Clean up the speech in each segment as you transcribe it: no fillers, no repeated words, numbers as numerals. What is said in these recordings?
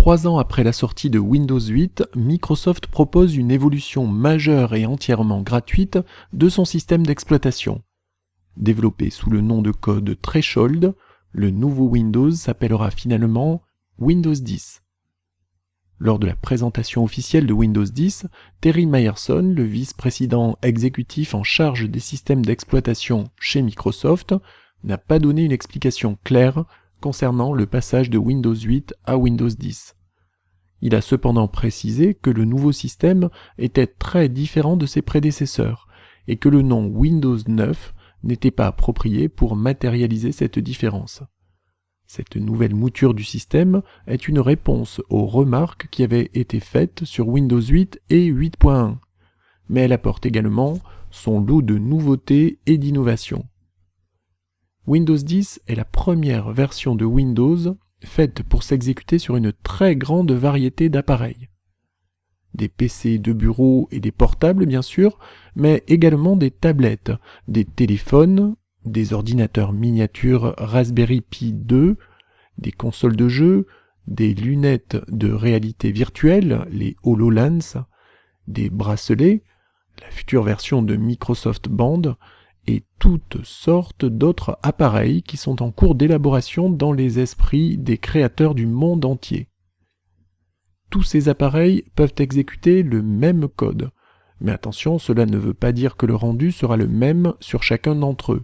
3 ans après la sortie de Windows 8, Microsoft propose une évolution majeure et entièrement gratuite de son système d'exploitation. Développé sous le nom de code Threshold, le nouveau Windows s'appellera finalement Windows 10. Lors de la présentation officielle de Windows 10, Terry Myerson, le vice-président exécutif en charge des systèmes d'exploitation chez Microsoft, n'a pas donné une explication claire concernant le passage de Windows 8 à Windows 10. Il a cependant précisé que le nouveau système était très différent de ses prédécesseurs et que le nom Windows 9 n'était pas approprié pour matérialiser cette différence. Cette nouvelle mouture du système est une réponse aux remarques qui avaient été faites sur Windows 8 et 8.1, mais elle apporte également son lot de nouveautés et d'innovations. Windows 10 est la première version de Windows faite pour s'exécuter sur une très grande variété d'appareils. Des PC de bureau et des portables bien sûr, mais également des tablettes, des téléphones, des ordinateurs miniatures Raspberry Pi 2, des consoles de jeux, des lunettes de réalité virtuelle, les HoloLens, des bracelets, la future version de Microsoft Band, et toutes sortes d'autres appareils qui sont en cours d'élaboration dans les esprits des créateurs du monde entier. Tous ces appareils peuvent exécuter le même code, mais attention, cela ne veut pas dire que le rendu sera le même sur chacun d'entre eux.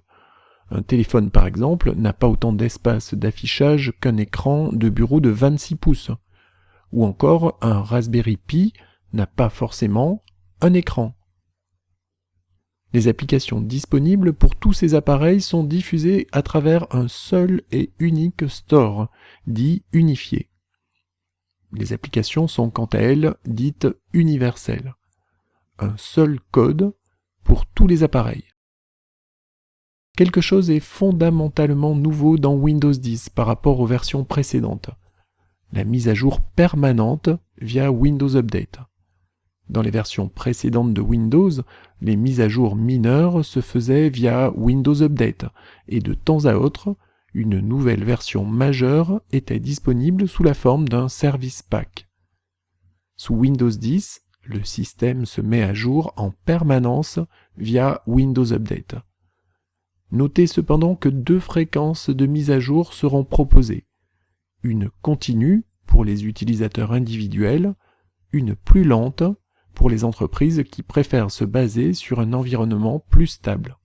Un téléphone par exemple n'a pas autant d'espace d'affichage qu'un écran de bureau de 26 pouces, ou encore un Raspberry Pi n'a pas forcément un écran. Les applications disponibles pour tous ces appareils sont diffusées à travers un seul et unique store, dit unifié. Les applications sont quant à elles dites universelles. Un seul code pour tous les appareils. Quelque chose est fondamentalement nouveau dans Windows 10 par rapport aux versions précédentes. La mise à jour permanente via Windows Update. Dans les versions précédentes de Windows, les mises à jour mineures se faisaient via Windows Update, et de temps à autre, une nouvelle version majeure était disponible sous la forme d'un Service Pack. Sous Windows 10, le système se met à jour en permanence via Windows Update. Notez cependant que 2 fréquences de mise à jour seront proposées. Une continue pour les utilisateurs individuels, une plus lente pour les entreprises qui préfèrent se baser sur un environnement plus stable.